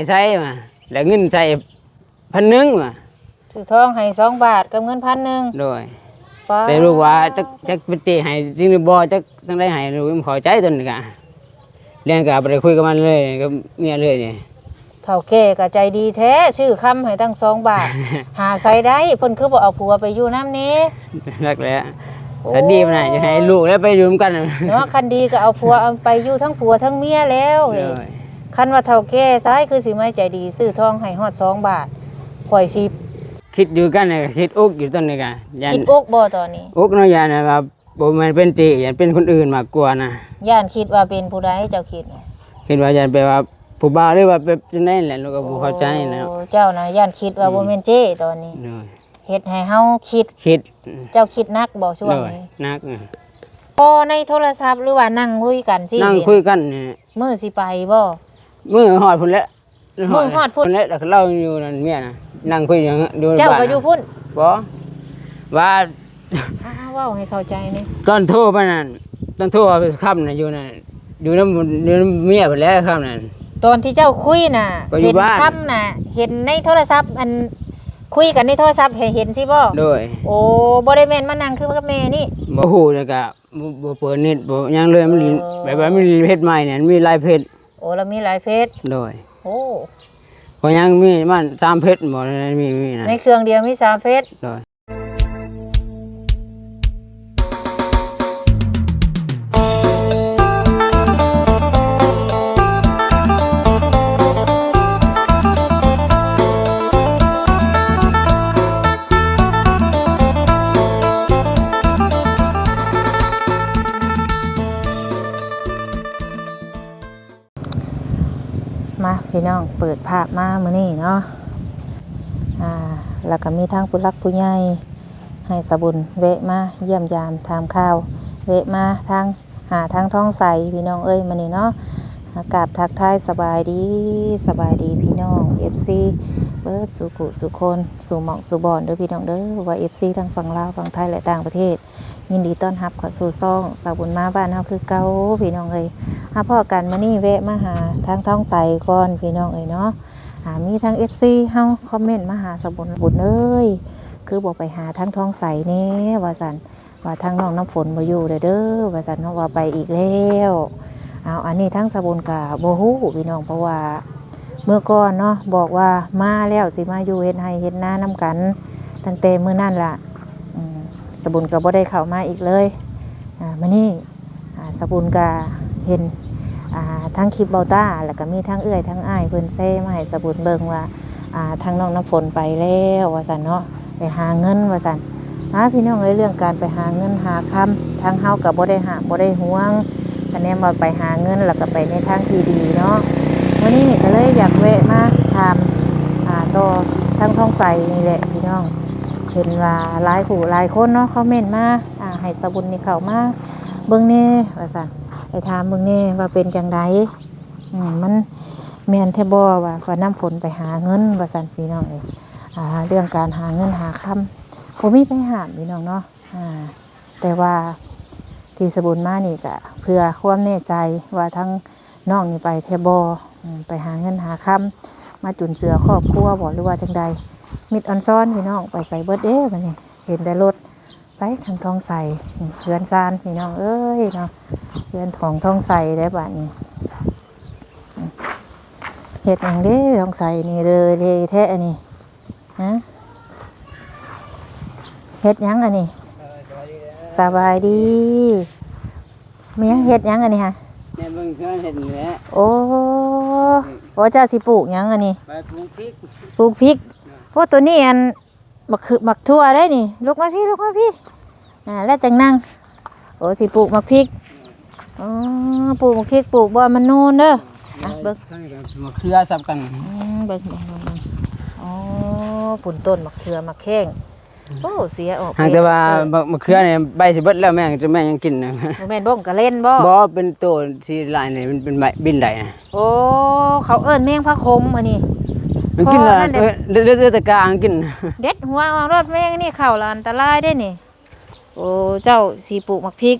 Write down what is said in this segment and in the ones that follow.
ใช้มาแล้วเงินใช้1,000มาซื้อทองให้2 บาทกับเงิน1,000โดยแต่รู้ว่าจักไปเตะให้จริงหรือบ่จักจังได๋ให้รู้ขอใจตนนี่ก็เรียนก็บ่ได้คุยกับมันเลยกับเมียเลยนี่เฒ่าแก่ก็ใจดีแท้ชื่อคำให้ตั้ง2 บาท หาใส่ได้เพิ่นคือบ่เอาผัวไปอยู่นำนี้รักแล้วคันดีมันน่ะจะให้ลูกแล้วไปอยู่นำกันเนาะคันดีก็เอาผัวเอาไปอยู่ทั้งผัวทั้งเมียแล้วคันว่าเฒ่าแก่ซ้ายคือสิมาใจดีซื้อทองให้ฮอด2 บาทข่อยสิคิดอยู่กันน่ะคิดอกอยู่ตอนนี้ก็คิดอกบ่ตอนนี้อกเนาะยานน่ะว่าบ่แม่นเป็นติยันเป็นคนอื่นมากกว่านะย่านคิดว่าเป็นผู้ใดเจ้าคิดคิดว่ายันไปว่าผู้บ่าวหรือว่าแบบจังได๋แหละลูกก็บ่เข้าใจนะเจ้าน่ะย่านคิดว่าบ่แม่นเจ้ตอนนี้เฮ็ดให้เฮาคิดเจ้าคิดนักบ่ช่วงนี้นักพอในโทรศัพท์หรือว่านั่งคุยกันสินั่งคุยกันนี่มื้อสิไปบ่มื้อฮอดพุ่นแล้วมื้อฮอดพุ่นแล้วเราอยู่นั่นเมียน่ะนั่งคุยอยู่บ้านเจ้าก็อยู่พุ่นบ่ว่าเว้าให้เข้าใจนี่ตอนโทรไปนั่นตอนโทรค่ำน่ะอยู่นั่นอยู่นำเมียพุ่นแล้วค่ำนั่นตอนที่เจ้าคุยน่ะเห็นค่ำน่ะเห็นในโทรศัพท์อันคุยกันในโทรศัพท์เห็นสิบ่โดยโอ้บ่ได้แม่นมานั่งคือกับแม่นี่บ่ฮู้แล้วก็บ่เปิดเน็ตบ่ยังเลยมันแบบว่ามีเพจใหม่เนี่ยมีหลายเพจโอ้แล้วมีหลายเพจโดยโอ้ก็ยังมีมัน3เพจบ่มีนะในเครื่องเดียวมี3เพจโดยมาพี่น้องเปิดภาพมามื้อนี้เนาะแล้วก็มีทางผู้รักผู้ใหญ่ให้สบุญแวะมาเยี่ยมยามถามข่าวแวะมาทางหาทางท้องใสพี่น้องเอ้ยมื้อนี้เนาะอากาศทักทายสบายดีพี่น้อง FC เบิดสุขุสุคนสู่หม่องสู่บ่อนเด้อพี่น้องเด้อว่า FC ทั้งฝั่งลาวฝั่งไทยและต่างประเทศยินดีต้อนรับเข้าสู่ซ่องสาวบุญมาบ้านเฮาคือเก่าพี่น้องเอ้ยพ่อกันมื้อนี้แวะมาหาทางท้องใจก่อนพี่น้องเอ้ยเนาะมีทาง FC เฮาคอมเมนต์มาหาสาวบุญเอ้ยคือบ่ไปหาทางท้องใสแน่ว่าซั่นว่าทางน้องน้ำฝนบ่อยู่เด้อว่าซั่นเนาะว่าไปอีกแล้วอันนี้ทั้งสาวบุญก็บ่ฮู้พี่น้องเพราะว่าเมื่อก่อนเนาะบอกว่ามาแล้วสิมาอยู่เฮ็ดไร่เฮ็ดนานํกันตั้งแต่มื้อนั้นล่ะสบุญก็บ่ได้เข้ามาอีกเลยมื้อนี้สบุญก็เห็นทั้งคลิปเบาต้าแล้วก็มีทั้งเอื้อยทั้งอ้ายเพิ่นแซ่มาให้สบุญเบิ่งว่าทางน้องน้ำฝนไปแล้วว่าซั่นเนาะไปหาเงินว่าซั่นพี่น้องเอ้ยเรื่องการไปหาเงินหาคำทางเฮาก็บ่ได้หาบ่ได้ห่วงคะแนนว่าไปหาเงินแล้วก็ไปในทางที่ดีเนาะวันนี้ก็เลยอยากแวะมาถามต่อทางท้องใสนี่แหละพี่น้องเห็นว่าหลายผู้หลายคนเนาะคอมเมนต์มาให้สบุญนี่เข้ามาเบิ่งแน่ว่าซั่นไปถามเบิ่งแน่ว่าเป็นจังไดมันแม่นแท้บ่ว่าน้ำฝนไปหาเงินว่าซั่นพี่น้องเอ้ยเรื่องการหาเงินหาคำบ่มีไปหามพี่น้องเนาะแต่ว่าที่สบุญมานี่ก็เพื่อความแน่ใจว่าทั้งน้องนี่ไปแท้บ่ไปหาเงินหาคำมาจุนเจือครอบครัวบ่หรือว่าจังใดมิดออนซ้อนพี่น้องไปใส่เบิดเด้บัดนี้เห็นแต่รถใส่ทางท้องใส่เฮือนซานพี่น้องเอ้ยเนาะเฮือนของท้องใส่ได้บัดนี้เฮ็ดหยังเด้ท้องใส่นี่เลยแท้อันนี้เฮ็ดหยังอันนี้สบายดีมีหยังเฮ็ดหยังอันนี้ฮะแม่เบิ่งเฮือนเฮ็ดนี่แหละโอ้เจ้าสิปลูกหยังอันนี้ไปปลูกพริกเพราะตัวนี้อันมักทั่วได้นี่ลูกมาพี่แล้วจังนั่งโอ้สิปลูกมักพริกปลูกมักพริกปลูกบ่มันนูนเด้อเบิ่งมะเขือสับกันเบิ่งปุ่นต้นมะเขือมะแข้งโอ้เสียออกแต่ว่ามะเขือเนี่ยใบสิเบิดแล้วแม่ยังกินนะแม่นบ่งก็เล่นบ่เป็นตัวสีลายนี่มันเป็นใบบินได้นะโอ้เขาเอิ้นแมงพะคมอันนี้มันกินละเดือดตะกางกินเด็ดหัวเอารถแมงนี่เข้าละอันตรายได้นี่โอ้เจ้าสิปลูกมักพริก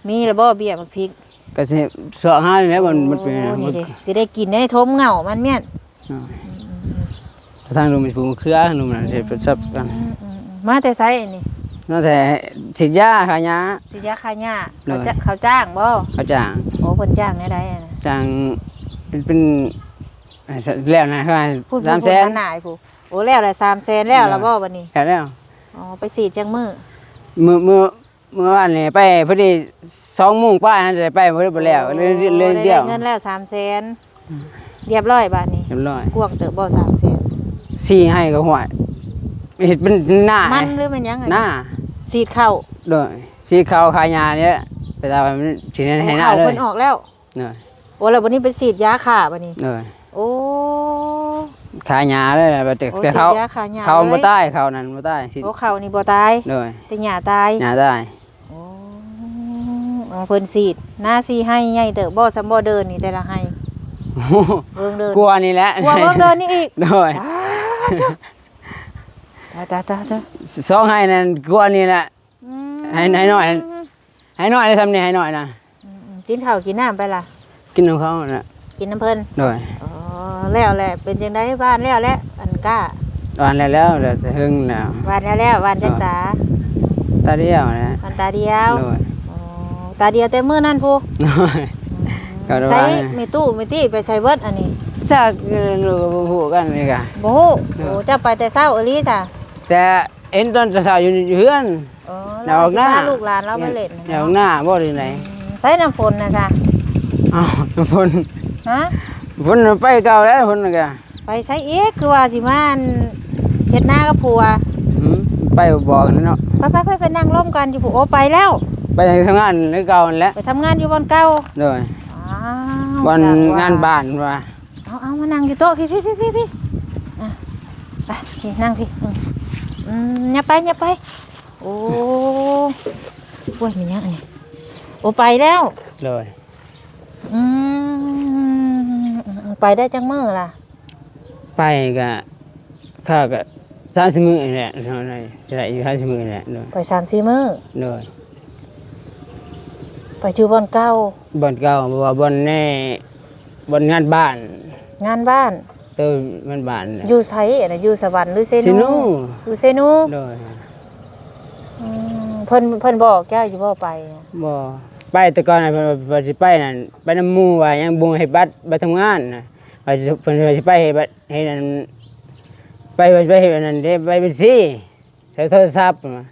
มีแล้วบ่เบี้ยมักพริก ก็สิสอหาแล้วมันเป็น โอ้นี่ดิสิได้กินได้ทมเหงามันแม่น ทางลมมีปูเครือลมนั่นสิประซับกัน มาแต่ไสนี่ นั่นแต่สิยาขายา สิยาคาหญ้าเขาจ้างบ่ เขาจ้าง โอ้เพิ่นจ้างได้น่ะ จ้างเป็นแล้วนะคือ พูด 300,000 หน้าผู้โอ้แล้วแหละ300,000แล้วล่ะบ่บัดนี้ แล้ว อ๋อไปฉีดจังมื้อ เมื่อวานนี่ไปพอดี2 โมงป้านั่นจะไปบ่แล้วเลยเดียว ได้เงินแล้ว300,000เรียบร้อยบัดนี้ เรียบร้อย กวางเติบบ่300,000 สี่ให้ก็ห่วยเฮ็ดเป็นหน้า มันหรือมันยัง หน้า ฉีดเข้า โดยสีขาวขายาเนี่ยไปตามมันสิให้หน้า เข้า เลย เพิ่นออกแล้ว เนย โอ้แล้วบัดนี้ไปฉีดยาฆ่าบัดนี้ เนย โอ้ ขายาเลยแต่ โอ้ แต่เขา ฉีดยาฆ่าหญ้า เขา เลย บ่ตายเขานั่นบ่ตายสิ โอ้เข้านี่บ่ตาย เนย แต่หญ้าตาย หน้าตาย โอ้อ๋อเพิ่นฉีดหน้าสิให้ใหญ่เติบบ่ซำบ่เดินนี่แต่ละให้เบิ่งเดิน กลัวนี่แหละ กลัวเบิ่งเดินนี่อีก เนย ตา สองให้นั่นกลัวนี่แหละ อืม ให้หน่อยเลยทำนี่ให้หน่อยนะ กินข้าวกินน้ำไปล่ะ กินของเขาน่ะ กินน้ำเพิ่น เนย อ๋อแล้วแหละเป็นจังไดบ้านแล้วแหละอันก้า ตอนแล้วแต่หึงแล้ว บ้านแล้วบ้านจักตา ตาเดียวนะ บ้านตาเดียว เนย อ๋อตาเดียวแต่มื้อนั้นพู เนย ก็ได้ว่า ใช้มีตู้มีตี้ไปใช้เบิดอันนี้ จักรู้ฮู้กันนี่ก็ บ่ฮู้โอ้เจ้าไปแต่เช้าอีหลีจ้ะ แต่เอ็นตอนเช้าอยู่เฮือน อ๋อ แล้วออกหน้า สิพลูกหลานเราไปเล่น แนวหน้าบ่ได้ไหน ใช้น้ำฝนนะจ้ะ อ้าวฝน ฮะ ฝนไปเก่าแล้วฝนก็ ไปใช้อีกคือว่าสิมาอันเฮ็ดนากับผัว หืมไปบอกนั่นเนาะ ไปนั่งร่วมกันอยู่ผู้โอ้ไปแล้ว ไปทำงานในเก่านั่นแหละ ไปทำงานอยู่บอนเก่า เลย อ้าว วัน จัว่ งานบ้านว่า เอามานั่งอยู่โต๊ะพี่อ่ะไปพี่นั่งพี่อย่าไปโอ้ยมีอย่างนี้โอ้ไปแล้ว เลย อืไปได้จังมื้อล่ะ ไปก็ข้าก็30 มื้อนี่แหละเท่านั้นจะได้อยู่30 มื้อนี่แหละเลย ไป3-4มื้อ เลย ไปอยู่บอนเก่า บ่อนเก่าบ่ว่าบ่อนแน่บ่อนงานบ้าน งานบ้าน เติมมันบ้านน่ะ อยู่ไสน่ะอยู่สวรรค์หรือเซ สิ นู หนู อยู่เซนู เลย เพิ่นบอกแก้วอยู่บ่ไปน่ะ บ่ไปแต่ก่อนน่ะเพิ่นว่าสิไปนั่นไปนำหมู่ว่ายังบ่ให้บัตรทำงานน่ะว่าสิเพิ่นว่าสิไปให้บัตรให้นั่นไปเฮ็ดอันนั้นเด้ไปเป็นสิใช้โทรศัพท์มา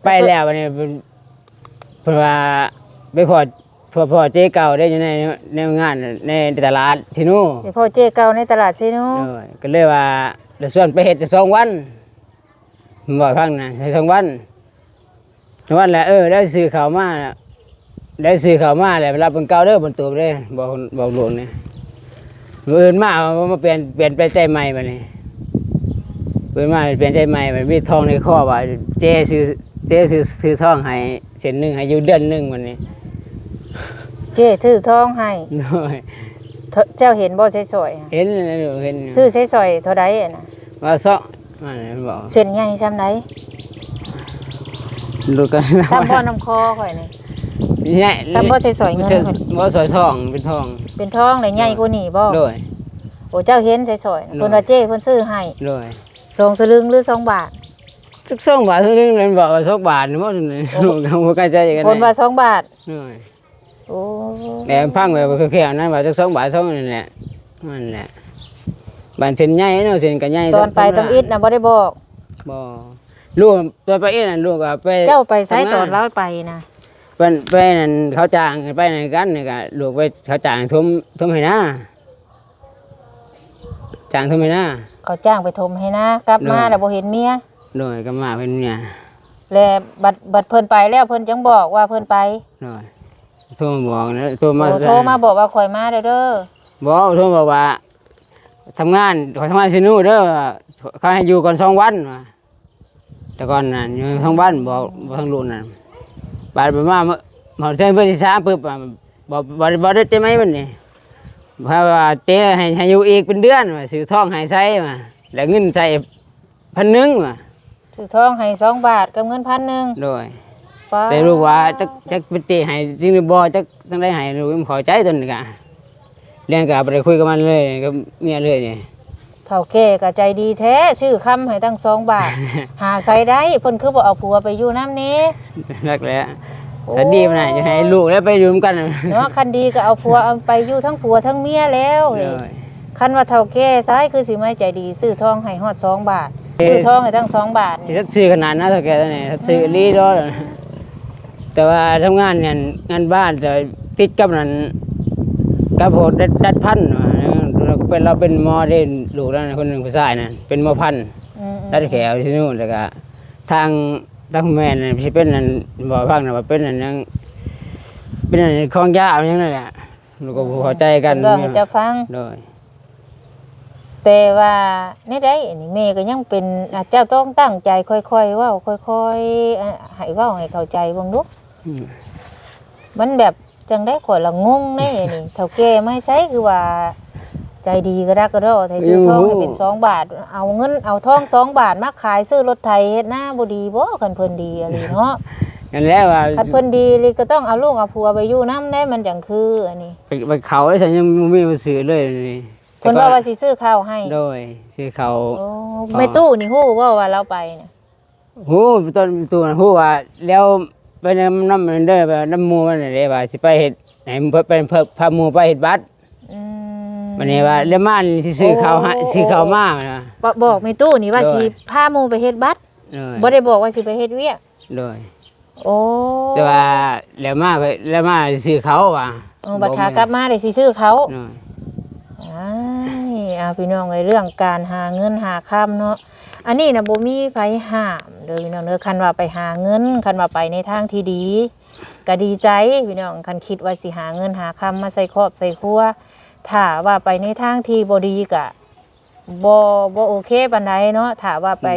ไปแล้วบัดนี้เพิ่นว่าไปพอเจ๊เก่าได้อยู่ในงานน่ะในตลาดที่นู่น เดี๋ยวพ่อเจเก่าในตลาดเซนู ก็เลยว่าจะส่วนไปเฮ็ดจะ2 วันผมบอกฟังนะให้2 วันวันแหละได้ซื้อข้าวมาแล้วรับเป็นเก่าเด้อบนตัวเด้อบอกหลวงนี่มื้ออื่นมาเปลี่ยนไปใจใหม่บัดนี้เปลี่ยนมาเปลี่ยนใจใหม่มันมีทองในคอว่าเจ๊ซื้อทองให้เส้นหนึงให้อยู่เดือนหนึงวันนี้ เจถือทองให้ น้อย เจ้าเห็นบ่ใช้สอยอะ เห็นนะลูกเห็น ซื้อใช้สอยเท่าใดอะน่ะ ว่าเซาะมันบอก เส้นใหญ่ซำใด ลูกกัน ซ้ำบ่น้ำคอข่อยนี่ ใหญ่ ซ้ำบ่ใช้สอยเงินข่อย บ่สอยทองเป็นทอง เป็นทองได้ใหญ่กว่านี้บ่ โดย โอ้เจ้าเห็นใช้สอยน่ะเพิ่นว่าเจเพิ่นซื้อให้ โดย 2 สลึงหรือ2 บาท สัก2 บาทเท่านึงเลยบอกว่า2 บาทนี่บ่ถึงเลยลูกเขาบ่กล้าใจกัน เพิ่นว่า2 บาท โดย โอ้ แต่พังไปก็แค่นั้นว่าสัก2 บาทเท่านั้นแหละนั่นแหละบ้านเส้นใหญ่เนาะเส้นก็ใหญ่ ตอนไปตำอิดน่ะบ่ได้บอก บ่ลูกตอนไปเอ็นั่นลูกก็ไป เจ้าไปไสตอนเราไปนะ ไปนั่นเขาจ้างไปนั่นกันนี่ก็ลูกไปเขาจ้างทุ่มให้นะจ้างทุ่มให้นะ เขาจ้างไปทมให้นะกลับมาแล้วบ่เห็นเมีย โดยก็มาเป็นเนี่ย และบัดเพิ่นไปแล้วเพิ่นจังบอกว่าเพิ่นไป โดยโทรมาบอกนะโทรมา โทรมาบอกว่าข่อยมาเด้อ บอกโทรบอกว่าทำงานขอทำงานสินู่เด้อเขาให้อยู่ก่อน2 วันว่ะแต่ก่อนน่ะอยู่2 วันบอกทางลูกน่ะบาดไปมาหมอเชิญเพื่อนที่3ปึ๊บอะบอกได้เต็มไหมมันนี่เพราะว่าเต้ให้อยู่อีกเป็นเดือนว่ะซื้อทองให้ใช้มาแล้วเงินใช้1,000ว่ะ ถือทองให้2 บาทกับเงิน1,000 โดย ป้า แต่ลูกว่าจักไปเตะให้จริงหรือบ่จักจังได้ให้ลูกมันเข้าใจตนนี่กะเรียนก็บ่ได้คุยกับมันเลยกับเมียเลยนี่ เฒ่าแก่ก็ใจดีแท้ชื่อคำให้ตั้ง2 บาท หาใส่ได้เพิ่นคือบ่เอาผัวไปอยู่นำนี้ รักแล้วถ้าดีมันน่ะจะให้ลูกแล้วไปอยู่นำกัน เนาะคันดีก็เอาผัวเอาไปอยู่ทั้งผัวทั้งเมียแล้ว เด้ เฮ้ อย คันว่าเฒ่าแก่ซ้ายคือสิมาใจดีซื้อทองให้ฮอด2 บาทซื้อทองให้ทั้ง2 บาท สิทัดซื้อขนาดนั้นเท่าแกนี่ทัดซื้อลีดอแต่ว่าทำงานเนี่ยงานบ้านแต่ติดกับนั้นกับโหดดัดพันว่าเราเป็นหมอเด่นลูกแล้วคนหนึงผู้ชายน่ะเป็นหมอพัน ดัดแขวที่นู่นแล้วก็ทางแม่น่ะสิเป็นนั่นบ่ฟังน่ะว่าเป็นนั่นยังเป็นนั่นของยาเอาอย่างนั้นแหละลูกก็บ่เข้าใจกัน เรื่องให้เจ้าฟัง โดย แต่ว่าในใดอันนี้แม่ก็ยังเป็นเจ้าต้องตั้งใจค่อยๆเว้าค่อยๆให้เว้าให้เข้าใจเบิ่งดู อืม มันแบบจังได้ข่อยละงงแน่นี่เฒ่าแก่ไม่ใช่คือว่าใจดีกระดักกระโดดให้ซื้อทองให้เป็น2 บาทเอาเงินเอาทอง2 บาทมาขายซื้อรถไถเฮ็ดหน้าบ่ดีบ่คันเพิ่นดีอะไรเนาะ นั่นแหละว่า คันเพิ่นดีเลยก็ต้องเอาลูกเอาผัวไปอยู่นำได้มันจังคืออันนี้ ไปเขาแล้วฉันยังบ่มีมาซื้อเลยนี่ เพิ่นว่าสิซื้อข้าวให้ โดยซื้อเขา โอ้ไม่ตู้นี่ฮู้บ่ว่าเราไปเนี่ย ฮู้ตอนตัวนั้นฮู้ว่าแล้วไปนำมันเด้อไปนำหมู่มันนี่เด้ว่าสิไปเฮ็ดให้เป็นพาหมู่ไปเฮ็ดบัตร อืม วันนี้ว่าแล้วมาสิซื้อเขาวให้ซื้อเขาวมานะ บอกไม่ตู้นี่ว่า โดย สิพาหมู่ไปเฮ็ดบัตร โดย บ่ได้บอกว่าสิไปเฮ็ดเวียก โดย โอ้ แต่ว่าแล้วมาซื้อเขาว่ะ บัดขากลับมาได้สิซื้อเขา น้อย อ้ายพี่น้องเอ้ยเรื่องการหาเงินหาค่ำเนาะอันนี้น่ะบ่มีไผห้ามเด้อพี่น้องเด้อคันว่าไปหาเงินคันว่าไปในทางที่ดีก็ดีใจพี่น้องคันคิดว่าสิหาเงินหาค่ำมาใส่ครอบใส่ครัวถ้าว่าไปในทางที่บ่ดีก็บ่โอเคปานใดเนาะถ้าว่าไป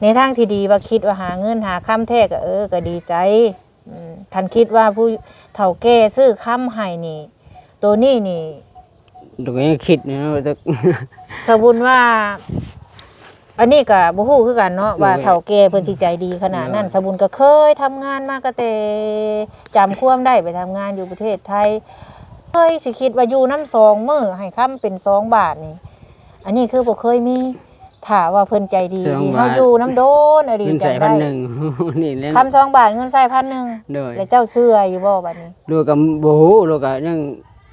ในทางที่ดีว่าคิดว่าหาเงินหาค่ำแท้ก็ก็ดีใจคันคิดว่าผู้เฒ่าแก่ซื้อค่ำให้นี่ตัวนี้นี่ ลูกก็ยังคิดอยู่นะว่าจะ สมมุติว่า อันนี้ก็บ่ฮู้คือกันเนาะว่าเฒ่าแก่เพิ่นสิใจดีขนาดนั้นสมบุญก็เคยทำงานมาก็แต่จำความได้ไปทำงานอยู่ประเทศไทยเคยสิคิดว่าอยู่น้ำ2มื้อให้ค้ำเป็น2 บาทนี่อันนี้คือบ่เคยมีถ้าว่าเพิ่นใจดีที่เฮาอยู่น้ำโดนอดี เงิน จั ใส่ งได้ 1,000 นี่แหละ คำ2 บาทเงินใส่1,000 โดย แล้วเจ้าเชื่ออยู่บ่บัดนี้ ลูกก็บ่ฮู้ลูกก็ยัง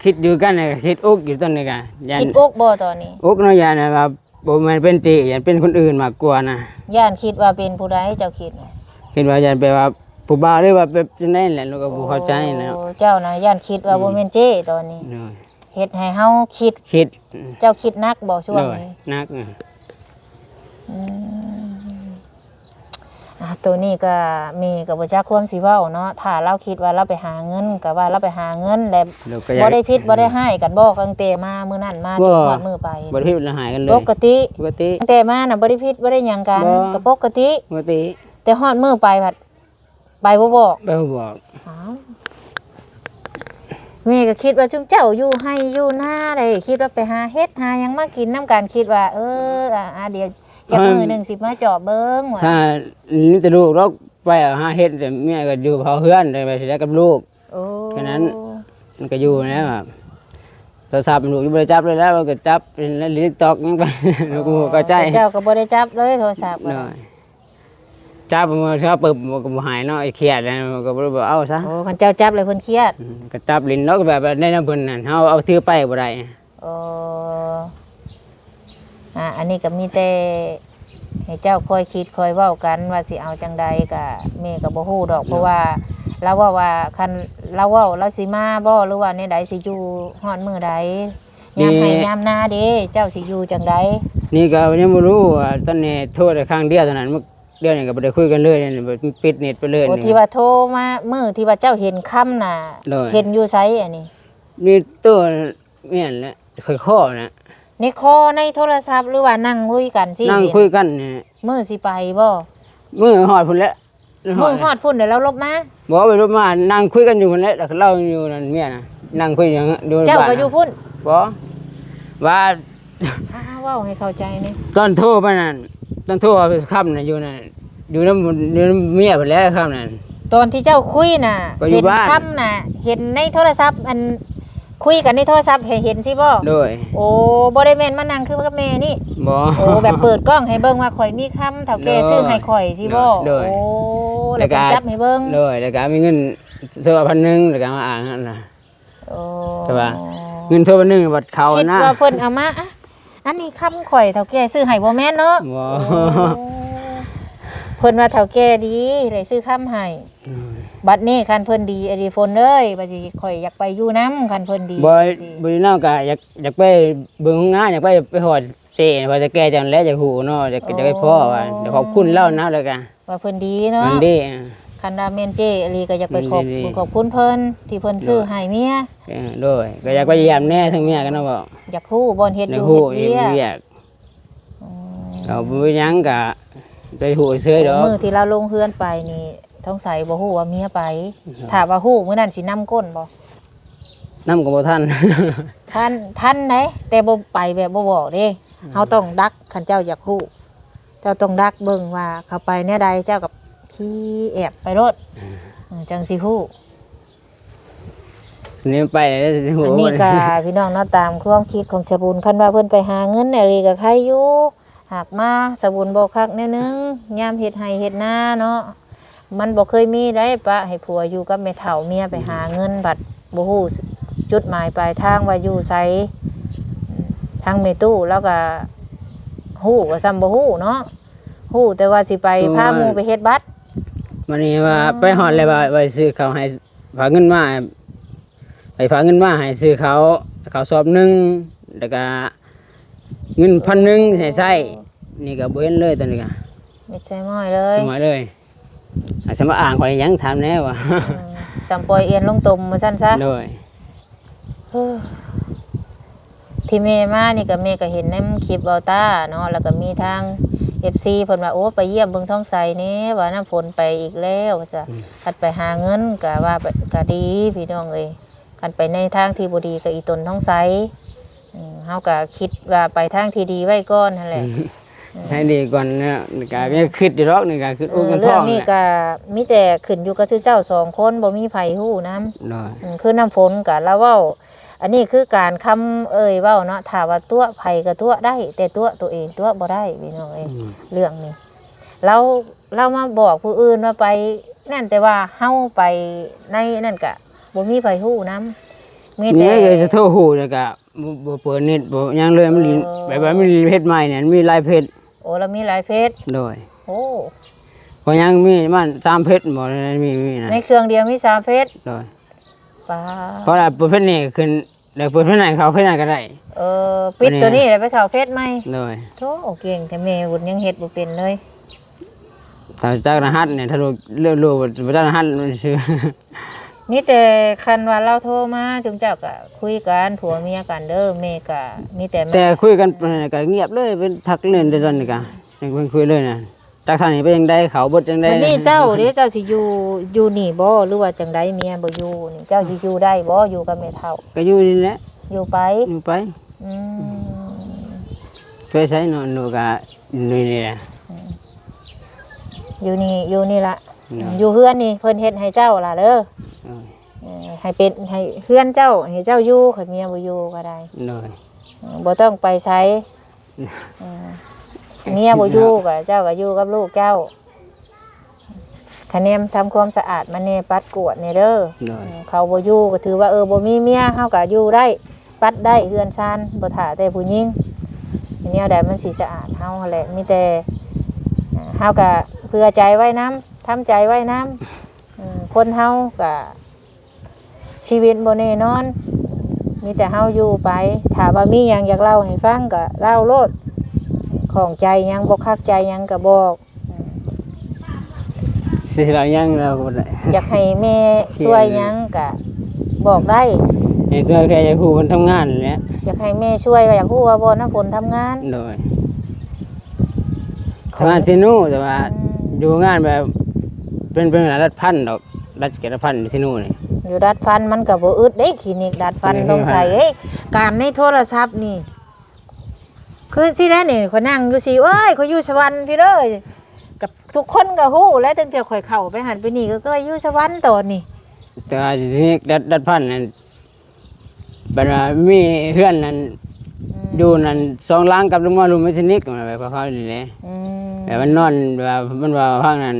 คิดอยู่กันน่ะคิดอุกอยู่ตอนนี้ก็ยัน คิดอกบ่ตอนนี้ อุกเนาะยันน่ะว่าบ่แม่นเป็นติยันเป็นคนอื่นมากกว่านะ ย่านคิดว่าเป็นผู้ใดเจ้าคิดน่ะ คิดว่ายันไปว่าผู้บ่าวหรือว่าแบบจังได๋แหละลูกก็บ่เข้าใจนะ โอ้เจ้าน่ะย่านคิดว่าบ่แม่นเจ้ตอนนี้ โดย เฮ็ดให้เฮาคิด คิด เจ้าคิดนักบ่ช่วง โดย นี้ นัก อืมตัวนี้ก็มีกับบ่จักความสิเว้าเนาะถ้าเราคิดว่าเราไปหาเงินก็ว่าเราไปหาเงินแล้ว ลูกก็อยา บ่ ก ได้ผิดบ่ได้ให้กันบ่ตั้งแต่มามื้อนั้นมาจนฮอดมื้อไป บ่ได้ผิดละหายกันเลย ปกติ ปกติ ตั้งแต่มาน่ะบ่ได้ผิดบ่ได้หยังกัน บ่ ก็ปกติ ปกติ แต่ฮอดมื้อไปผัดไปบ่บอก บ่บอก อ้าวแม่ก็คิดว่าจุมเจ้าอยู่ให้อยู่หน้าได้คิดว่าไปหาเฮ็ดหาหยังมากินนํกันคิดว่า เดี๋ยวจักมื้อหนึงสิมาเจาะเบิ่งว่า ถ้านี่แต่ลูกเราไปหาเฮ็ดแต่แม่ก็อยู่เผาเฮือนได้ไปสิได้กับลูก โอ้ แค่นั้น มันก็อยู่แล้วครับโทรศัพท์ลูกอยู่บ่ได้จับเลยแล้วมันก็จับเป็นแล้ว TikTok ยังไป ลูกก็บ่เข้าใจ เจ้าก็บ่ได้จับเลยโทรศัพท์ น้อยจับมันชอบปึบมันก็บ่หายเนาะไอ้เครียดแล้วมันก็บ่ได้บอกเอาซะ โอ้คันเจ้าจับเลยเพิ่นเครียด ก็จับลิ้นเนาะก็แบบในน้ำเพิ่นนั่นเฮาเอาถือไปบ่ได้ โอ้อันนี้ก็มีแต่ให้เจ้าคอยคิดคอยเว้ากันว่าสิเอาจังใดก็แม่ก็บ่ฮู้ดอกเพราะว่าเราว่าคันเราเว้าเราสิมาบ่หรือว่าในใดสิอยู่ฮอดมื้อใดยามให้ยามนาเด้เจ้าสิอยู่จังใด นี่ก็ยังบ่รู้ว่าตอนนี้โทษแต่ครั้งเดียวเท่านั้นเดือนนี้ก็บ่ได้คุยกันเลยนี่ปิดเน็ตไปเลย โอ้ นี่ ที่ว่าโทรมามื้อที่ว่าเจ้าเห็นค่ำน่ะ โดย เห็นอยู่ไสอันนี้ นี่ตัวแม่นแหละค่อยข้อนะ ในคอในโทรศัพท์หรือว่านั่งคุยกันสิ นั่งคุยกันนี่ มื้อสิไปบ่ มื้อฮอดพุ่นแล้ว มื้อฮอดพุ่นเดี๋ยวเราลบมา บ่ไปรถมานั่งคุยกันอยู่พุ่นแหล้วแล้วเราอยู่นั่นเมียน่ะนั่งคุยอยู่ดู เจ้า บ้น ก็อยู่พุ่น บ่ว่า เว้าให้เข้าใจนี่ ตอนโทรไปนั่นตอนโทรไปค่ำน่ะอยู่นั่นอยู่นำเมียพุ่นแล้วค่ำนั่น ตอนที่เจ้าคุยน่ะ ก็อยู่ เห็น บ้าน คำน่ะเห็นในโทรศัพท์อันคุยกันในโทรศัพท์เห็นสิบ่ โดย โอ้บ่ได้แม่นมานั่งคือกับแม่นี่ บ่ โอ้แบบเปิดกล้องให้เบิ่งว่าข่อยมีคำเฒ่าแก่ซื้อให้ข่อยสิบ่ โดย โอ้แล้วก็จับให้เบิ่ง โดยแล้วก็มีเงินโทร1,000แล้วก็มาอ่านนั่นน่ะ โอ้ ใช่ปะ เงินโทร1,000บัดเขา คิด นะ ว่าเพิ่นเอามาอะอันนี้คำข่อยเฒ่าแก่ซื้อให้บ่แม่นเนาะ บ่ โอ้เพิ่นว่าเฒ่าแก่ดีเลยซื้อคำให้บัดนี้คันเพิ่นดีอดีฝนเอ้ยบัดสิข่อยอยากไปอยู่นํคันเพิ่นดี บ่ สิ บ่ได้นอกก็อยากไปเบิ่งงานอยากไปฮอดเจว่าจะแก้จังแล้วอยากฮู้เนาะอยากไปพ่อว่าเดี๋ยวขอบคุณเล่านะแล้วก็ ว่าเพิ่นดีเนาะ มันดี คันดาเมนเจอลีก็อยากไปขอบ ดี ขอบคุณเพิ่นที่เพิ่นซื้อให้เมีย โดยก็อยากไปเยี่ยมแน่ทั้งเมียกันเนาะบ่ อยากฮู้บ่อนเฮ็ด อ อย าก ยู่ ฮู้ เฮ็ด เฮ็ด เวีย เวีย ก กเอาบ่หยังก็ไปฮู้ซื่อดอก มื้อที่เราลงเฮือนไปนี่ท้องใสบ่ฮู้ว่าเมียไปถ้าว่าฮู้มื้อนั้นสินำก้นบ่ นำก็บ่ทัน ทันไหนแต่บ่ไปแบบบ่บอกเด้เฮาต้องดักคันเจ้าอยากฮู้เจ้าต้องดักเบิ่งว่าเขาไปแนวใดเจ้ากับขี้แอบไปรถจังสิฮู้ นี่ไปแล้วสิฮู้ อันนี้ก็พี่น้องเนาะตามความคิดของสบุญคันว่าเพิ่นไปหาเงินอะไรก็ใครอยู่หากมาสบุญบ่คักแนวนึงยามเฮ็ดไร่เฮ็ดนาเนาะมันบ่เคยมีได้ปะให้ผัวอยู่กับแม่เฒ่าเมียไปหาเงินบัดบ่ฮู้จุดหมายปลายทางว่าอยู่ไสทางแม่ตู้แล้วก็ฮู้ก็ซ้ำบ่ฮู้เนาะฮู้แต่ว่าสิไปพาหมู่ไปเฮ็ดบัตร วันนี้ว่าไปฮอดแล้วว่าซื้อข้าวให้ฝากเงินมาไปฝากเงินมาให้ซื้อเขาสอบหนึงแล้วก็เงิน1,000ให้ใช้นี่ก็บ่เห็นเลยตอนนี้ก็ ไม่ใช่ม้อยเลย สมัยเลยอาสมาอ่างข่อยหยังถามแน่ว่า สำปอยเอียนลงตมมาซั่นซะ โดย เฮ้อที่แม่มานี่ก็แม่ก็เห็นในคลิปเบาตาเนาะแล้วก็มีทาง FC เพิ่นว่าโอ้ไปเยี่ยมเบิ่งท้องใสนี่ว่าน้ำฝนไปอีกแล้วว่าจ้ะคันไปหาเงินก็ว่าไปก็ดีพี่น้องเอ้ยคันไปในทางที่บ่ดีก็อีตนท้องใสเฮาก็คิดว่าไปทางที่ดีไว้ก่อนนั่นแหละ ให้ดีก่อนเนี่ยก็ยังคิดอยู่ดอกนี่ก็คืออุ้มกัน เรื่ ท้ อ อง ง นี้ เนี่ย ก็มีแต่ขึ้นอยู่กับเจ้าสองคนบ่มีไผฮู้นำ โดย คือน้ำฝนกับเราเว้าอันนี้คือการคำเอ่ยเว้าเนาะถ้าว่าตัวไผก็ตัวได้ แต่ตัวเองตัวบ่ได้พี่น้องเอ้ยเรื่องนี้เรามาบอกผู้อื่นว่าไปนั่นแต่ว่าเฮาไปในนั่นก็บ่มีไผฮู้นำมีแต่ นี่ก็จะโทรหูแล้วก็บ่เปิดเน็ตบ่หยังเลยมันแบบว่ามันเพชรใหม่เนี่ยมันมีหลายเพชร โอ้เรามีหลายเพจ โดย โอ้ ก็ยังมีมัน3เพชรบ่ได้มีนะ ในเครื่องเดียวมี3เพจ โดย ป้า เพราะว่าเปิดเพชรนี่ขึ้นแล้วเปิดเพชรไหนเขาเพชรไหนก็ได้ ปิดตัวนี้แล้วไปเข้าเพจใหม่ โดย โธ่เก่งแต่แม่บุญยังเฮ็ดบ่เป็นเลย ถ้าจากรหัสเนี่ยถ้ารู้บ่จากรหัสมันชื่อ มีแต่คันว่าเราโทรมาจุงเจ้าก็คุยกันผัวเมียกันเด้อแม่ก็มีแต่ แต่คุยกันก็เงียบเลยเป็นทักเล่นแต่ตอนนี้ก็ยังเพิ่นคุยเลยนะจากทางนี้ไปจังได๋เขาบ่จังได๋ วันนี้เจ้าเด้เจ้าสิอยู่นี่บ่หรือว่าจังไดเมียบ่อยู่นี่เจ้าสิอยู่ได้บ่อยู่กับแม่เฒ่า ก็อยู่นี่แหละ อยู่ไป อยู่ไป อืม เคยใช้นอนดูก็นี่แหละ อยู่นี่ล่ะ เนาะ อยู่เฮือนนี่เพิ่นเฮ็ดให้เจ้าล่ะเด้อให้เป็นให้เฮือนเจ้าให้เจ้าอยู่คันเมียบ่อยู่ก็ได้ โดย บ่ต้องไปไสเมียบ่อยู่ก็เจ้าก็อยู่กับลูกเจ้าคะแนนทำความสะอาดมาแน่ปัดกวาดแน่เด้อ โดย เขาบ่อยู่ก็ถือว่าบ่มีเมียเฮาก็อยู่ได้ปัดได้เฮือนซานบ่ท่าแต่ผู้หญิงแนวใดมันสิสะอาดเฮาหั่นแหละมีแต่เฮาก็เพื่อใจไว้นํทำใจไว้นํคนเฮาก็ชีวิตบ่แน่นอนมีแต่เฮาอยู่ไปถ้าว่ามีหยังอยากเล่าให้ฟังก็เล่าโลดของใจหยังบ่คักใจหยังก็บอก สิเรายังเราบ่ได้ อยากให้แม่ช่วยหยังก็บอกได้ ให้ช่วยแค่จะฮู้มันทำงานแหละ อยากให้แม่ช่วยว่าอยากรู้ว่าบ่น้ำฝนทำงาน โดยงานสิหนูแต่ว่าอยู่งานแบบเป็นรัฐพันธ์ดอกรัฐเกตพันธ์สิหนูนี่ อยู่ดัดฟันมันก็บ่อึดได้คลินิกดัดฟันต้องใส่การในโทรศัพท์นี่คือที่แรกนี่ข่อยนั่งอยู่สิเอ้ยข่อยอยู่สวรรค์พี่เด้อกับโท ทุกคนก็ฮู้แล้วตั้งแต่ข่อยเข้าไปหันไปนี่ก็อยู่สวรรค์ตอนนี้ แต่ว่าทีนี้ดัดพันนั่นบัดว่ามีเฮือนนั่นอยู่นั่น2หลังกับลุงมาลุงไม่สนิทกันแบบเขานี่แหละ อืม แบบมันนอนแบบมันว่าพังนั้น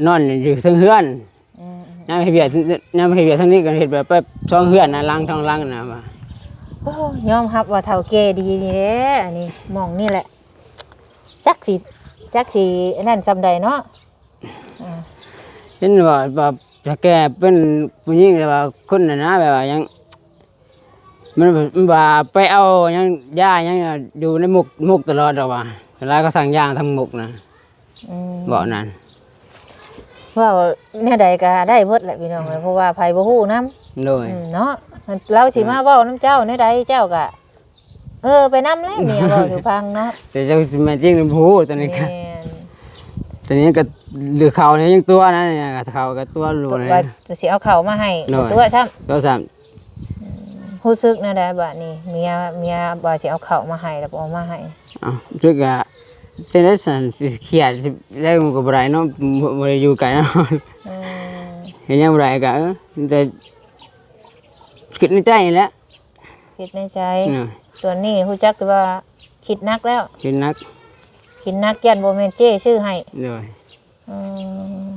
นอนอยู่เทิงเฮือน อืม น้ำให้เบียดน้ำให้เบียดทั้งนี้ก็เฮ็ดแบบไป2เฮือนนะหลังทางหลังน่ะว่า โอ้ยอมรับว่าเฒ่าแก่ดีนี่แหละอันนี้มองนี่แหละจักสิอันนั้นซำใดเนาะ เห็นว่าแบบจะแก่เป็นผู้หญิงแต่ว่าคนน่ะนะแบบว่ายังมันว่าไปเอายังย่ายังอยู่ในมุกตลอดดอกว่าเวลาก็สั่งย่างทำมุกนะ อืม บอกนั่น ว่าเนี่ยใดก็ได้เบิดแหละพี่น้องเอ้ยเพราะว่าไผบ่ฮู้นำ โดย เนาะเราสิมาเว้านํเจ้าในใดเจ้าก็ไปนำแล้วเมียเว้าสู่ฟังเนาะ แต่เจ้าสิมาจริงหรือผู้ตอนนี้ก็ แม่น ตอนนี้ก็เหลือเขาเนี่ยยังตัวนะเนี่ยก็เขาก็ตัวรู้เลย ว่าสิเอาข้าวมาให้ โน่ย ตัวซ้ำ ก็สาม รู้สึกแนวใดบัดนี้เมียว่าสิเอาข้าวมาให้แล้วบ่เอามาให้ อ้าวจุกอะเจนได้สันสิเครียดสิได้มันก็บ่ได้เนาะบ่ได้อยู่ไกลเนาะ อืม เห็นยังบ่ได้ก็แต่คิดในใจนี่แหละ คิดในใจ เนาะ ตัวนี้ฮู้จักแต่ว่าคิดหนักแล้ว คิดนัก คิดหนักยันบ่แม่นเจ้ชื่อให้ โดย อืม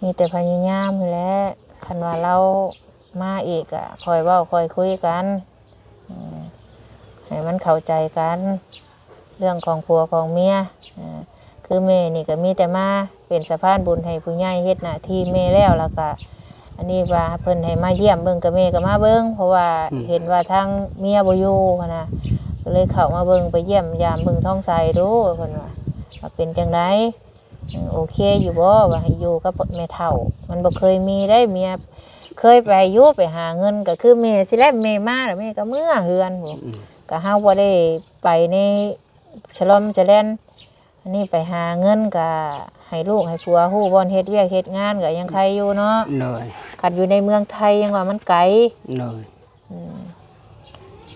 มีแต่พยายามนี่แหละคันว่าเรามาอีกอะคอยเว้าคอยคุยกันอืมให้มันเข้าใจกัน เรื่องของผัวของเมียคือแม่นี่ก็มีแต่มาเป็นสะพานบุญให้ผู้ใหญ่เฮ็ดหน้าที่แม่แล้วแล้วก็อันนี้ว่าเพิ่นให้มาเยี่ยมเบิ่งกับแม่ก็มาเบิ่งเพราะว่าเห็นว่าทางเมียบ่อยู่หั้นนะก็เลยเข้ามาเบิ่งไปเยี่ยมยามเบิ่งท้องใสดูเพิ่นว่าเป็นจังไดโอเคอยู่บ่ว่าให้อยู่กับแม่เฒ่า มันบ่เคยมีได้เมียเคยไปอยู่ไปหาเงินก็คือแม่สิแลแม่มาแล้วแม่ก็เมื่อเฮือนพุ่นก็เฮาบ่ได้ไปในฉลอมจะแล่นอันนี้ไปหาเงินก็ให้ลูกให้ผัวฮู้บ่เฮ็ดเวียกเฮ็ดงานก็ยังใครอยู่เนาะ โดย คันอยู่ในเมืองไทยยังว่ามันไกล โดย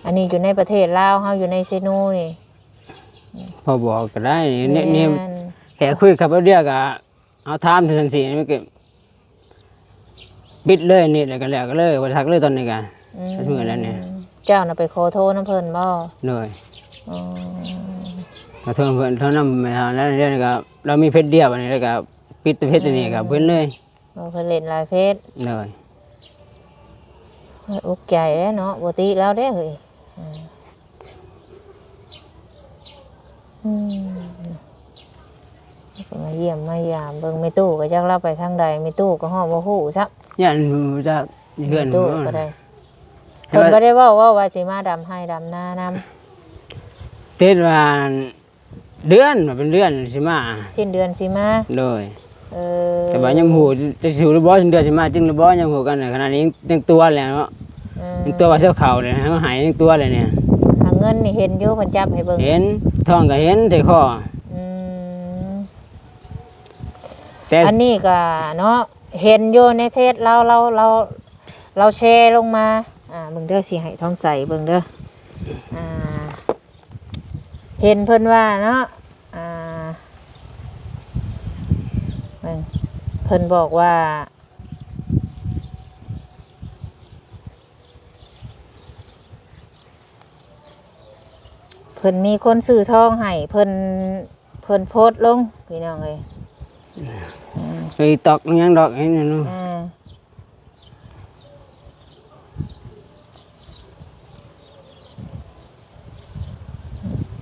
อันนี้อยู่ในประเทศลาวเฮาอยู่ในเซนูนี่ พอบอกก็ได้นี่ แม่น แค่คุยกับเดียวก็เอาถามทันทีมันก็ปิดเลยนี่แล้วก็เลยบ่ทักเลยตอนนี้ก็ เมื่อแล้วเนี่ย เจ้าน่ะไปขอโทษน้ำเพิ่นบ่ โดย อ๋อ ขอโทษเพิ่นเท่านั้นไม่เอาแล้วเรื่องนี้ก็เรามีเพชรเดียวอันนี้แล้วก็ปิดแต่เพชรตัวนี้ก็เพิ่นเลย บ่เพิ่นเล่นหลายเพศ เลย อุกใจเด้เนาะบ่ติแล้วเด้เฮ้ยก็มาเยี่ยมมายามเบิ่งแม่ตู้ก็จักเราไปทางใดแม่ตู้ก็ฮ้อบ่ฮู้ซัก ยันจะเพื่อน แม่ตู้ก็ได้เพิ่นบ่ได้เว้าว่าสิมาดำให้ดำนานำ เทศว่าเดือนเป็นเดือนสิมา สิ้นเดือนสิมา เลย เออ แต่ว่ายังหูจะสิวหรือบ่เดือนสิมาจริงหรือบ่ยังหูกันขนาดนี้ยังตัวแล้วเนาะยังตัวว่าเสื้อขาวเลยนะมันหายยังตัวเลยเนี่ย หาเงินนี่เห็นอยู่เพิ่นจับให้เบิ่ง เห็นท้องก็เห็นแต่คอ อืม แต่ อันนี้ก็เนาะเห็นอยู่ในเฟซเราแชร์ลงมาเบิ่งเด้อสิให้ท้องใสเบิ่งเด้อเห็นเพิ่นว่าเนาะเบิ่งเพิ่นบอกว่าเพิ่นมีคนซื้อทองให้เพิ่นโพสต์ลงพี่น้องเอ้ย ไปตอกยังดอกเห็นเนาะ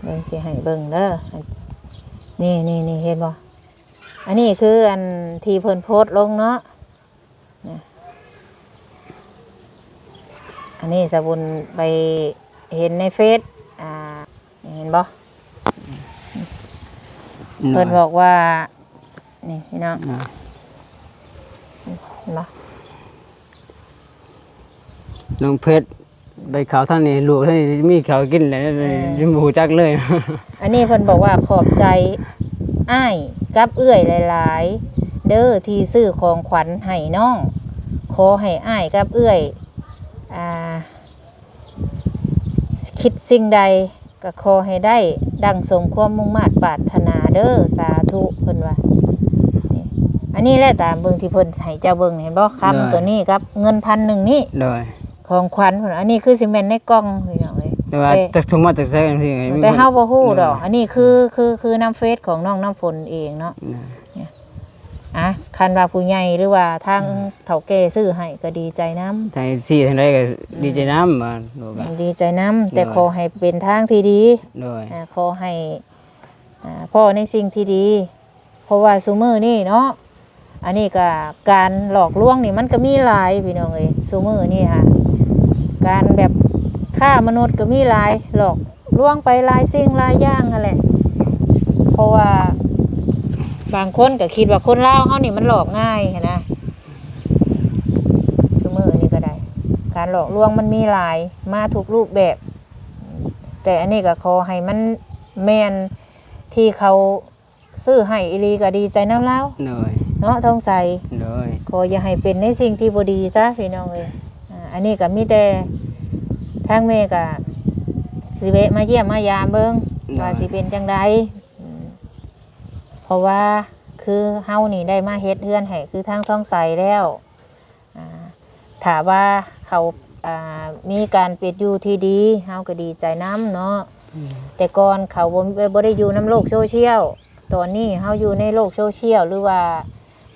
เบิ่งสิให้เบิ่งเด้อนี่เห็นบ่อันนี้คืออันที่เพิ่นโพสต์ลงเนาะอันนี้สะบุญไปเห็นในเฟซเห็นบ่เพิ่นบอกว่านี่พี่น้องเห็นบ่ น้องเพชรไปเขาทางนี้ลูกทางนี้มีเขากินแล้วหมูจักเลย อันนี้เพิ่นบอกว่าขอบใจอ้ายกับเอื้อยหลายๆเด้อที่ซื้อของขวัญให้น้องขอให้อ้ายกับเอื้อยคิดสิ่งใด ก็ขอให้ได้ดังสมความมุ่งมา่ปรารถนาเด้อสาธุเพิ่นว่านี่อันนี้แหละตามเบิ่งที่เพิ่นให้เจ้าเบิ่งเห็นบ่คำตัวนี้กับเงิน1,000นี่ โดย ของขวัญเพิ่นอันนี้คือสิแม่นในกล่องพี่น้องเอ้ย แต่ว่าจากสมมาจากไสจังซี่ แต่เฮาบ่ฮู้ดอกอันนี้คือน้ำเฟซของน้องน้ำฝนเองเนาะอ่ะคันว่าผู้ใหญ่หรือว่าทางเฒ่าแก่ซื้อให้ก็ดีใจนำ ทางซี่ทางใดก็ดีใจนำว่าดูกัน ดีใจนำแต่ขอให้เป็นทางที่ดี โดย ขอให้พ่อในสิ่งที่ดีเพราะว่าซุมื้อนี่เนาะอันนี้ก็การหลอกลวงนี่มันก็มีหลายพี่น้องเอ้ยซุมื้อนี่ค่ะการแบบฆ่ามนุษย์ก็มีหลายหลอกลวงไปหลายสิ่งหลายอย่างนั่นแหละเพราะว่าบางคนก็คิดว่าคนลาวเฮานี่มันหลอกง่ายหั้นนะซุมื้อนี่ก็ได้การหลอกลวงมันมีหลายมาทุกรูปแบบแต่อันนี้ก็ขอให้มันแม่นที่เขาซื้อให้อีหลีก็ดีใจนำแล้ว โดย เนาะท้องใส โดย ขออย่าให้เป็นในสิ่งที่บ่ดีซะพี่น้องเอ้ยอันนี้ก็มีแต่ทางแม่ก็สิแวะมาเยี่ยมมายามเบิ่งว่าสิเป็นจังไดเพราะว่าคือเฮานี่ได้มาเฮ็ดเฮือนให้คือทางท้องใสแล้วถ้าว่าเขามีการเปลี่ยนอยู่ที่ดีเฮาก็ดีใจนำเนาะแต่ก่อนเขาบ่ได้อยู่นำโลกโซเชียลตอนนี้เฮาอยู่ในโลกโซเชียลหรือว่า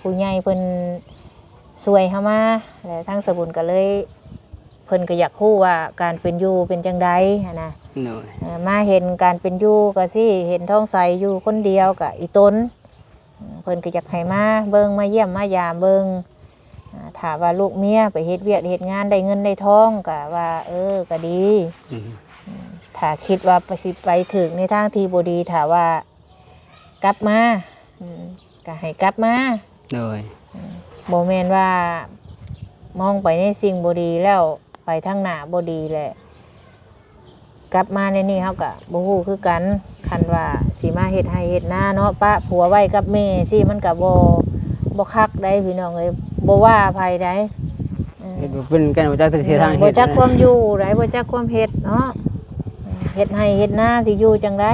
ผู้ใหญ่เพิ่นช่วยเฮามาแล้วทางสบุญก็เลยเพิ่นก็อยากรู้ว่าการเป็นอยู่เป็นจังได๋นะ โดย มาเห็นการเป็นอยู่ก็สิเห็นท้องใสอยู่คนเดียวก็อีตนเพิ่นก็อยากให้มาเบิ่งมาเยี่ยมมายามเบิ่งถ้าว่าลูกเมียไปเฮ็ดเวียกเฮ็ดงานได้เงินได้ทองก็ว่าก็ดีถ้าคิดว่าไปถึงในทางที่บ่ดีถ้าว่ากลับมาก็ให้กลับมา โดย บ่แม่นว่ามองไปในสิ่งบ่ดีแล้วไปทางหน้าบ่ดีแหละกลับมาในนี้เฮาก็บ่ฮู้คือกันคันว่าสิมาเฮ็ดให้เฮ็ดนาเนาะปะผัวไว้กับแม่สิมันก็บ่คักได้พี่น้องเอ้ยบ่ว่าไผได้ เฮ็ดบ่เป็นกันบ่จักสิเสียทางเฮ็ด บ่จักความอยู่ได้บ่จักความเฮ็ดเนาะเฮ็ดให้เฮ็ดนาสิอยู่จังได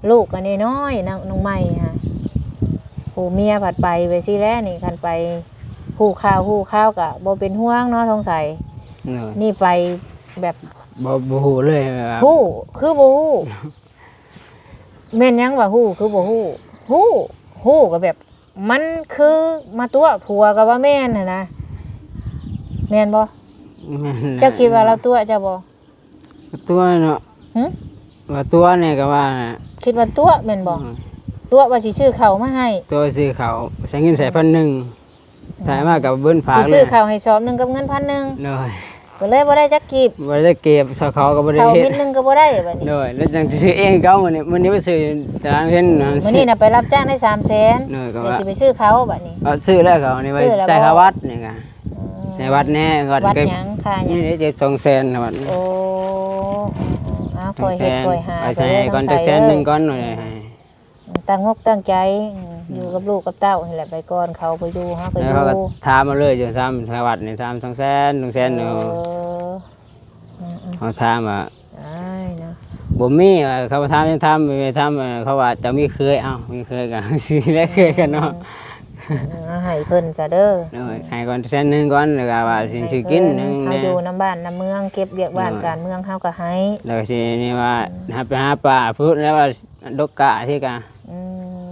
ลูกก็น้อยๆน้องใหม่ฮะผู้เมียผัดไปสิแลนี่คันไปฮู้ข่าวก็บ่เป็นห่วงเนาะสงสัย โดย นี่ไปแบบ บ่ฮู้เลยว่า ฮู้คือบ่ฮู้แม่นยังว่าฮู้คือบ่ฮู้ฮู้ก็แบบมันคือมาตัวผัวก็ว่าแม่นน่ะนะแม่นบ่ แม่น เจ้าคิดว่าเราตัวเจ้าบ่ ตัวเนาะ หึ ว่าตัวเนี่ยก็ว่า คิดว่าตัวแม่นบ่ตัวว่าสิซื้อข้าวมาให้ ตัวซื้อเขาวใช้เงินใส่1,000ถ่ายมากับเบิ้นฝาก สิซื้อข้าวให้ซอบนึงกับเงิน1,000 โดย ก็เลยบ่ได้จักกีบ บ่ได้เก็บสเขาก็บ่ได้ ข้าว เฮ็ มิ ด ดนึงก็บ่ได้บัดนี้ โดยแล้วจังสิซื้อเองเก่ามื้อนี้ไปซื้อตารางเห็น มื้อนี้น่ะไปรับจ้างได้ 300,000 โดยก็ เดี๋ยว ว่า สิไปซื้อเขาบัดนี้ เอาซื้อแล้วเขานี่ไว้ ซื้อแล้ว จ่ายค่า บ่ วัดนี่ก็ในวัดแน่วัด วัด ก็ หยังค่าหยั นี่ ง ได้เจ็บ200,000นะวัดนี้ โอ้คอยเฮ็ดคอยหา ไปใส่ก่อนจักแสนหนึงก่อนหน่อยให้ ตั้งงกตั้งใจอยู่กับลูกกับเต้านี่แหละไปก่อนเขาไปอยู่เฮาก็อ แล้ว ยู่ เขาก็ถามมาเลยอยู่ถามทางวัดนี่ถาม200,000 200,000เนาะเขาถามว่า อ้ายเนาะ บ่มีว่าเขาถามยังถามไม่ถามเขาว่าจะมีเคยเอ้ามีเคยกัน สิได้เคยกันเนาะ เอาให้เพิ่นซะเด้อ โดยให้ก่อนแสนหนึงก่อนแล้วก็ว่าสิซื้อกินหนึง เฮา แน่ อยู่น้ำบ้านน้ำเมืองเก็บเวียกบ้านการเมืองเฮาก็ให้ แล้วก็สินี่ว่าไปหาปลาพูดแล้วว่าดกกะที่กะ อื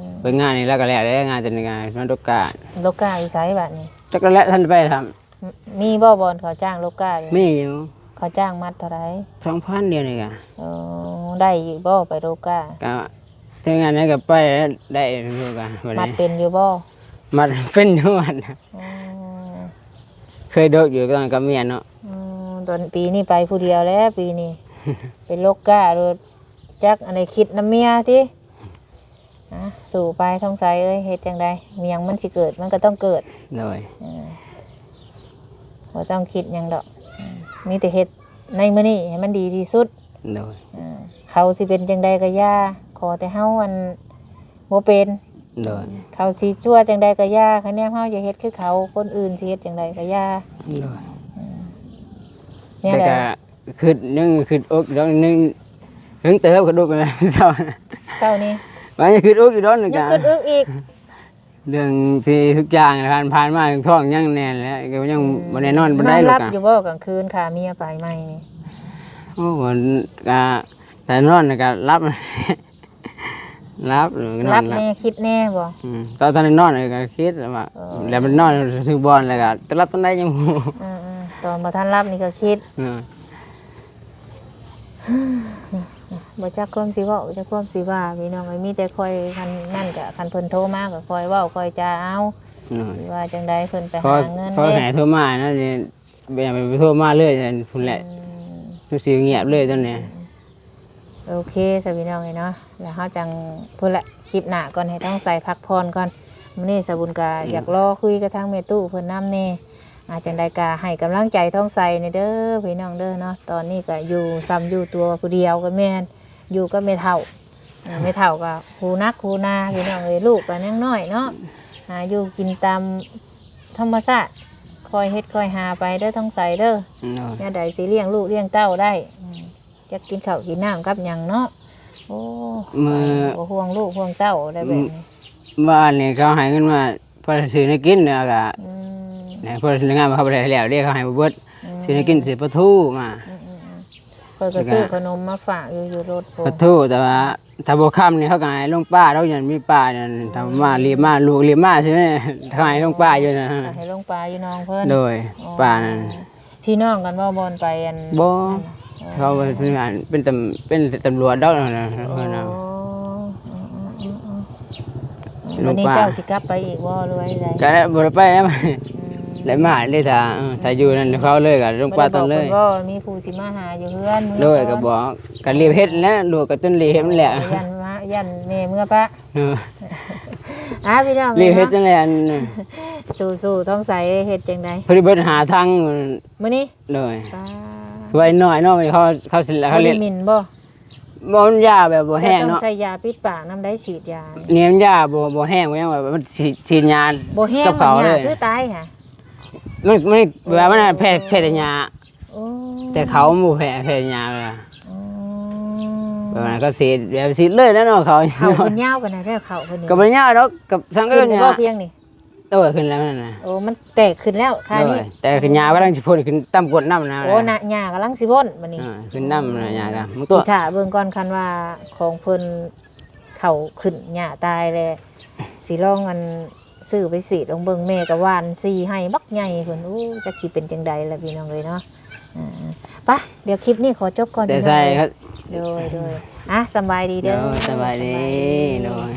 ม ไปงานนี่แล้วก็แล้วได้งานจะงานมันดกกะ โลกาอยู่ไสบัดนี้ จักแล้วท่านไปทำ มีบ่บอนเขาจ้างโลกานี่ มีอยู่ เขาจ้างมัดเท่าไหร่ 2,000เดียวนี่กะ ได้อยู่บ่ไปโลกา ก็ถ้างานนั้นก็ไปได้อยู่กะบัด มัด นี้ เป็นอยู่บ่ มันเป็นอยู่มัน อืม เคยดกอยู่ตอนกับเมียเนาะ ตอนปีนี้ไปผู้เดียวแล้วปีนี้ เป็นโลกาโดยจักอันไหนคิดน้ำเมียติสู่ไปท้องใสเอ้ยเฮ็ดจังไดเมียงมันสิเกิดมันก็ต้องเกิด โดย บ่ต้องคิดหยังดอกมีแต่เฮ็ดในมื้อนี้ให้มันดีที่สุด โดย เขาสิเป็นจังใดก็ย่าขอแต่เฮาอันบ่เป็น โดย เขาสิชั่วจังใดก็ย่าคะแนนเฮาอย่าเฮ็ดคือเขาคนอื่นสิเฮ็ดจังใดก็ย่า โดย เนี่ย แต่ แหละ ก็คือนึงคืออกแล้วนึงเค ถึงเติบกระดูกกันแล้วเช้า เช้านี้ มันยังคืออุกอีกร้อนหนึ่ง ยัง กัน ขึ้นอึกอีก เรื่องที่ทุกอย่างผ่านมาถึงท้องยังแน่นแล้วก็ยังบ่ได้นอนบ่ได้ นอน ลู หลั ก บ อ่ะ อยู่บ่กลางคืนค่ะเมียไปไหมนี่ โอ้โหก็แต่นอนก็รับ รับนอ รับ น แน่คิดแน่บ่ ตอนนอนก็คิดว่าแล้วมันนอนถึงบอลแล้วก็จะรับตอนใดยังบ่ ตอนบ่ทันรับนี่ก็คิดบ่จักความสิเว้าบ่จักความสิว่าพี่น้องเอ้ยมีแต่คอยคันนั่นก็คันเพิ่นโทรมาก็คอยเว้าคอยจาเอาว่าจังใดเพิ่นไป พอ หาเงิน พอ เด้ หายโทรมานะนี่ไปโทรมาเลยพุ่นแหละรู้สึกเงียบเลยตอนนี้ โอเคสวัสดีน้องเนาะแล้วเฮาจังพุ่นละคลิปหน้าก่อนให้ต้องใส่พักพรก่อนมื้อนี้สบุญก็อยากรอคุยกับทางแม่ตู้เพิ่นนำแน่จังใดก็ให้กำลังใจท้องใส่ในเด้อพี่น้องเด้อเนาะตอนนี้ก็อยู่ซ้ำอยู่ตัวผู้เดียวก็แม่นอยู่ก็แม่เฒ่าแม่เฒ่าก็ฮูนักฮูนาพี่น้องเอ้ยลูกก็ยังน้อยเนาะอยู่กินตามธรรมชาติคอยเฮ็ดคอยหาไปเด้อท้องใส่เด้อเนี่ยใดสิเลี้ยงลูกเลี้ยงเต้าได้จะกินข้าวกินน้ำกับหยังเนาะโอ้บ่ห่วงลูกห่วงเต้าได้แบบนี้ บ้านนี่เขาให้เงินมาพอซื้อให้กินแล้วก็เนี่ยพอซื้องานมาเขาบ่ได้แล้วเรียกเขาให้บ่เบิดซื้อให้กินซื้อปลาทูมา เพิ่นก็ซื้อขนมมาฝากอยู่รถ ปลาทูแต่ว่าถ้าบ่ค่ำนี่เขาก็ให้ลงป้าเราอย่างมีป้านั่นถ้ามาเรียมาลูกเรียมาใช่ไหมเขาให้ลงป้าอยู่นะ ให้ลงปลาอยู่น้องเพิ่น โดยป้านั่น พี่น้องกันบ่บอนไปอัน บ่เขาเป็นงานเป็นตำรวจดอกนะ วันนี้เจ้าสิกลับไปอีกบ่หรือว่าได ก็บ่ได้ไปแล้วได้มาได้ถ้าอยู่นั่นเขาเลยก็ลงป้าตอนเลย บ่มีผู้สิมาหาอยู่เฮือน โดยก็บอกก็รีบเฮ็ดแล้วลูกก็ต้นรีบเฮ็ดนั่นแหละ ยันแม่เมื่อปะพี่น้อง รีบเฮ็ดจังได๋อัน สู้ๆท้องใสเฮ็ดจังได๋ เพิ่นเบิดหาทาง มื้อนี้ เลยไว้น้อยเนาะเขาสิแล้วเขาเรียน มินบ่ บ่มันยาแบบบ่แห้ง ต้อง เนาะ ใส่ยาปิดปากน้ำได้ฉีดยา เนี่ยมันยาบ่แห้งบ่ยังว่ามันฉีดยา บ่แห้ง กับ มัน เขา ยา เลย คือตายค่ะ มันแบบมันแพ้ยา โอ้ แต่เขาบ่แพ้ยาเลยแบบนั้นก็ฉีดแบบฉีดเลยแล้วเนาะเขา เขาเพิ่นยาวปานใดแล้วเขาเพิ่นนี่ ก็บ่ยาวดอกกับสังก็ ขึ้น ยา บ่เพียงนี่ โตขึ้นแล้วนั่นน่ะ โอ้มันแตกขึ้นแล้วค่านี้ แต่คือยากำลังสิพ่นขึ้นต่ำกว่าน้ำนะ โอ้น่ะหญ้ากำลังสิพ่นบัดนี้ ขึ้นน้ำนะยากะมึงตัว สิถ่าเบิ่งก่อนคันว่าของเพิ่นเข้าขึ้นหญ้าตายแล้วสิลองอันซื้อไปสีดลองเบิ่งแม่ก็หวานสีให้บักใหญ่เพิ่นโอ้จักสิเป็นจังใดล่ะพี่น้องเอ้ยเนาะไปเดี๋ยวคลิปนี้ขอจบก่อน แต่ใส่ครับ โดยสำบายดีเด้อ สบายดีโดย